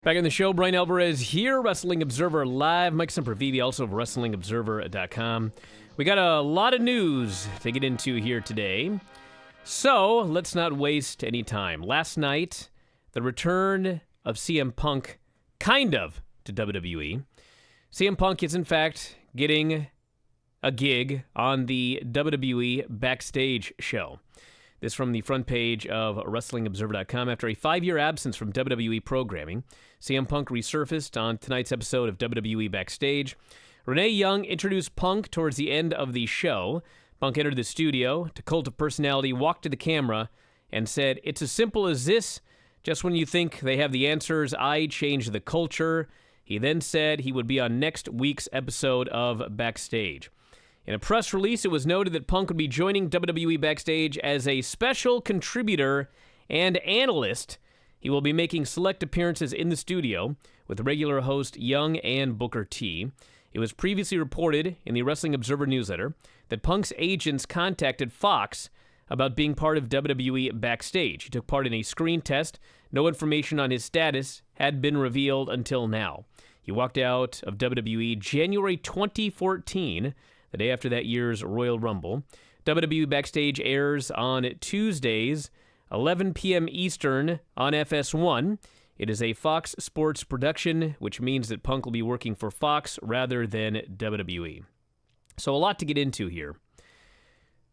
Back in the show, Brian Alvarez here, Wrestling Observer Live. Mike Sempervive, also of WrestlingObserver.com. We got a lot of news to get into here today, so let's not waste any time. Last night, the return of CM Punk, kind of, to WWE. CM Punk is, in fact, getting a gig on the WWE Backstage show. This from the front page of WrestlingObserver.com. After a 5-year absence from WWE programming, CM Punk resurfaced on tonight's episode of WWE Backstage. Renee Young introduced Punk towards the end of the show. Punk entered the studio, to Cult of Personality, walked to the camera, and said, "It's as simple as this. Just when you think they have the answers, I change the culture." He then said he would be on next week's episode of Backstage. In a press release, it was noted that Punk would be joining WWE Backstage as a special contributor and analyst. He will be making select appearances in the studio with regular host Young and Booker T. It was previously reported in the Wrestling Observer newsletter that Punk's agents contacted Fox about being part of WWE Backstage. He took part in a screen test. No information on his status had been revealed until now. He walked out of WWE January 2014, the day after that year's Royal Rumble. WWE Backstage airs on Tuesdays, 11 p.m. Eastern on FS1. It is a Fox Sports production, which means that Punk will be working for Fox rather than WWE. So a lot to get into here.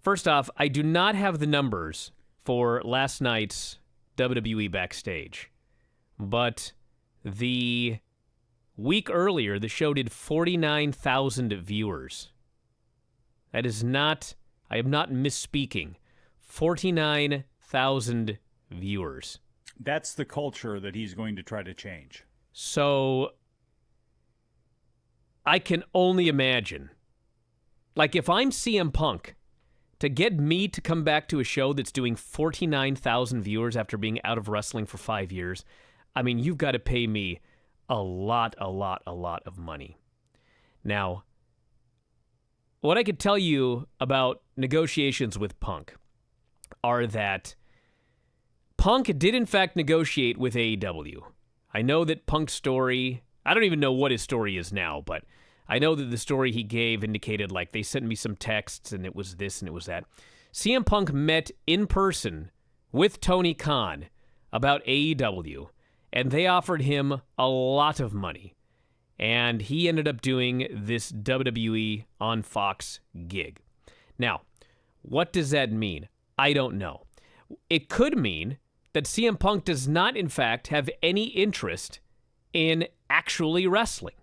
First off, I do not have the numbers for last night's WWE Backstage, but the week earlier, the show did 49,000 viewers. That is not, I am not misspeaking, 49,000 viewers. That's the culture that he's going to try to change. So I can only imagine, like if I'm CM Punk, to get me to come back to a show that's doing 49,000 viewers after being out of wrestling for 5 years, I mean, you've got to pay me a lot of money. Now, what I could tell you about negotiations with Punk are that Punk did in fact negotiate with AEW. I know that Punk's story, I don't even know what his story is now, but I know that the story he gave indicated like they sent me some texts and it was this and it was that. CM Punk met in person with Tony Khan about AEW, and they offered him a lot of money. And he ended up doing this WWE on Fox gig. Now, what does that mean? I don't know. It could mean that CM Punk does not, in fact, have any interest in actually wrestling.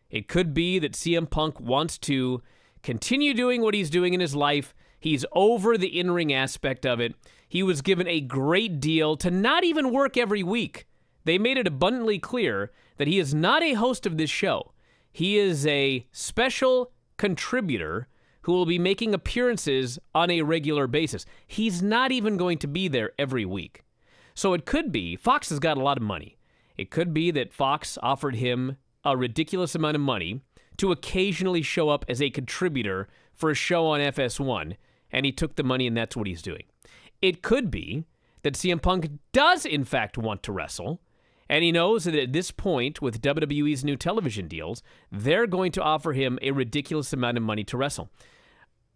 It could be that CM Punk wants to continue doing what he's doing in his life. He's over the in-ring aspect of it. He was given a great deal to not even work every week. They made it abundantly clear that he is not a host of this show. He is a special contributor who will be making appearances on a regular basis. He's not even going to be there every week. So it could be, Fox has got a lot of money. It could be that Fox offered him a ridiculous amount of money to occasionally show up as a contributor for a show on FS1, and he took the money and that's what he's doing. It could be that CM Punk does in fact want to wrestle, and he knows that at this point, with WWE's new television deals, they're going to offer him a ridiculous amount of money to wrestle.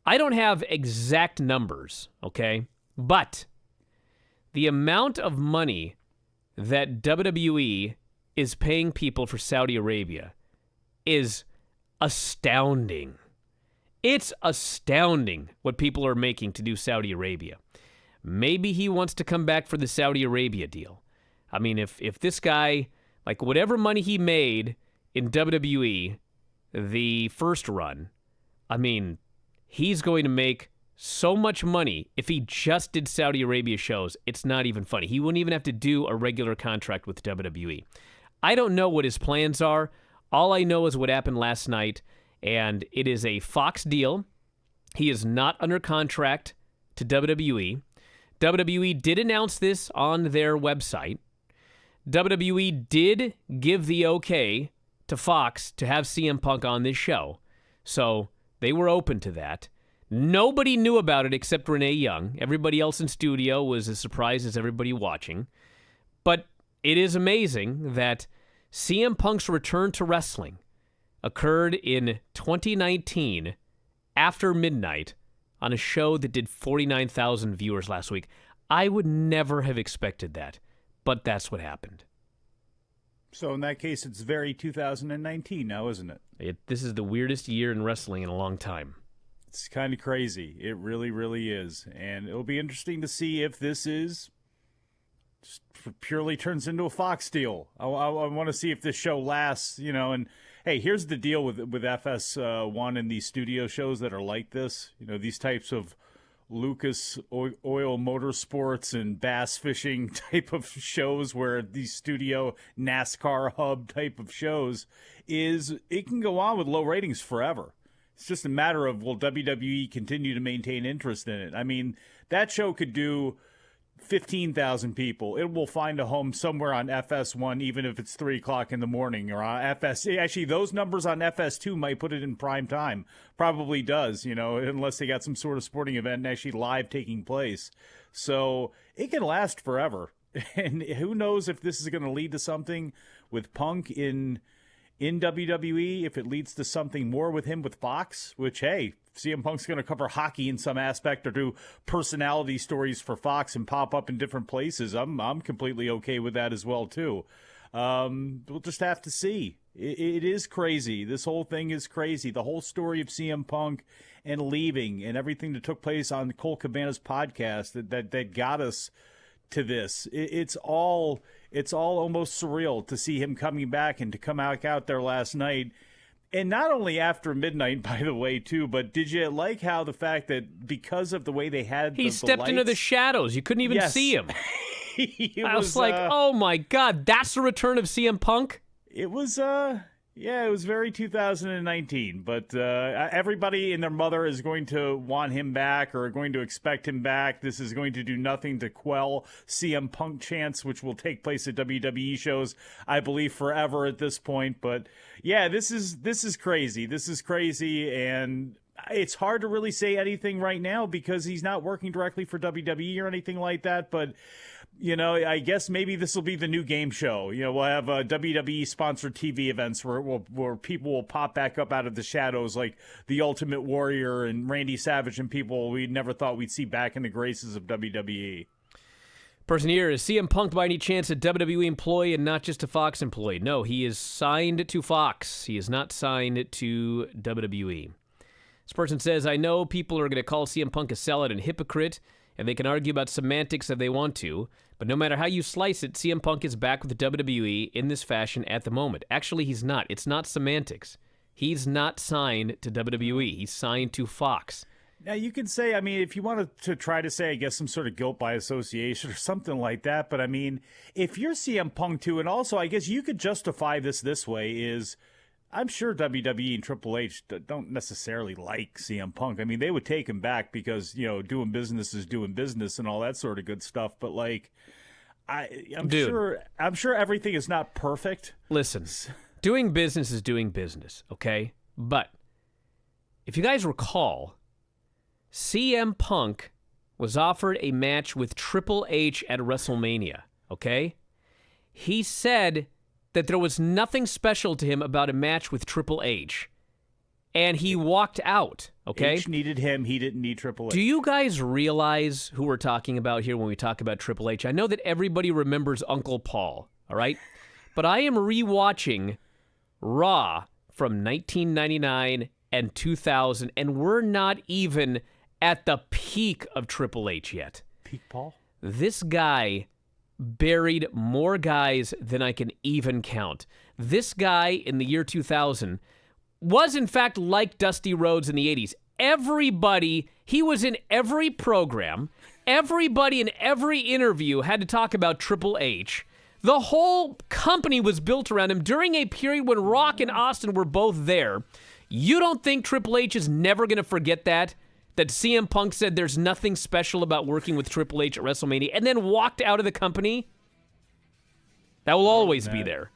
I don't have exact numbers, okay? But the amount of money that WWE is paying people for Saudi Arabia is astounding. It's astounding what people are making to do Saudi Arabia. Maybe he wants to come back for the Saudi Arabia deal. I mean, if this guy, like whatever money he made in WWE, the first run, I mean, he's going to make so much money if he just did Saudi Arabia shows. It's not even funny. He wouldn't even have to do a regular contract with WWE. I don't know what his plans are. All I know is what happened last night, and it is a Fox deal. He is not under contract to WWE. WWE did announce this on their website. WWE did give the okay to Fox to have CM Punk on this show, so they were open to that. Nobody knew about it except Renee Young. Everybody else in studio was as surprised as everybody watching. But it is amazing that CM Punk's return to wrestling occurred in 2019 after midnight on a show that did 49,000 viewers last week. I would never have expected that, but that's what happened. So in that case, it's very 2019 now, isn't it? This is the weirdest year in wrestling in a long time. It's kind of crazy. It really, really is. And it'll be interesting to see if this is just purely turns into a Fox deal. I want to see if this show lasts, and hey, here's the deal with FS1 and these studio shows that are like this. These types of Lucas Oil Motorsports and bass fishing type of shows where these studio NASCAR hub type of shows it can go on with low ratings forever. It's just a matter of, will WWE continue to maintain interest in it? I mean, that show could do 15,000 people. It will find a home somewhere on FS1, even if it's 3 o'clock in the morning, or on FS. Actually, those numbers on FS2 might put it in prime time. Probably does, unless they got some sort of sporting event actually live taking place. So it can last forever. And who knows if this is going to lead to something with Punk in WWE, if it leads to something more with him with Fox, which, hey, CM Punk's going to cover hockey in some aspect or do personality stories for Fox and pop up in different places. I'm completely okay with that as well, too. We'll just have to see. It is crazy. This whole thing is crazy. The whole story of CM Punk and leaving and everything that took place on Cole Cabana's podcast that got us to this. It's all almost surreal to see him coming back and to come out there last night. And not only after midnight, by the way, too, but did you like how the fact that because of the way they had he stepped into the shadows. You couldn't even see him. I was like, oh my God, that's the return of CM Punk? It was, it was very 2019. But everybody and their mother is going to want him back or going to expect him back. This is going to do nothing to quell CM Punk chants, which will take place at WWE shows, I believe, forever at this point. But yeah, this is crazy. This is crazy, and it's hard to really say anything right now because he's not working directly for WWE or anything like that. But I guess maybe this will be the new game show. We'll have WWE sponsored TV events where people will pop back up out of the shadows, like the Ultimate Warrior and Randy Savage and people we never thought we'd see back in the graces of WWE. Person here, is CM Punk by any chance a WWE employee and not just a Fox employee? No, he is signed to Fox. He is not signed to WWE. This person says, I know people are going to call CM Punk a sellout and hypocrite, and they can argue about semantics if they want to, but no matter how you slice it, CM Punk is back with the WWE in this fashion at the moment. Actually, he's not. It's not semantics. He's not signed to WWE. He's signed to Fox. Now, you could say, I mean, if you wanted to try to say, I guess, some sort of guilt by association or something like that, but I mean, if you're CM Punk too, and also I guess you could justify this way is, I'm sure WWE and Triple H don't necessarily like CM Punk. I mean, they would take him back because, doing business is doing business and all that sort of good stuff. But like, I'm sure everything is not perfect. Listen, doing business is doing business, okay? But if you guys recall, CM Punk was offered a match with Triple H at WrestleMania, okay? He said that there was nothing special to him about a match with Triple H, and he walked out, okay? H needed him. He didn't need Triple H. Do you guys realize who we're talking about here when we talk about Triple H? I know that everybody remembers Uncle Paul, all right? But I am rewatching Raw from 1999 and 2000, and we're not even at the peak of Triple H yet. Peak Paul? This guy buried more guys than I can even count. This guy in the year 2000 was in fact like Dusty Rhodes in the 80s. He was in every program. Everybody in every interview had to talk about Triple H. The whole company was built around him during a period when Rock and Austin were both there. You don't think Triple H is never going to forget that? That CM Punk said there's nothing special about working with Triple H at WrestleMania and then walked out of the company? That will always be there.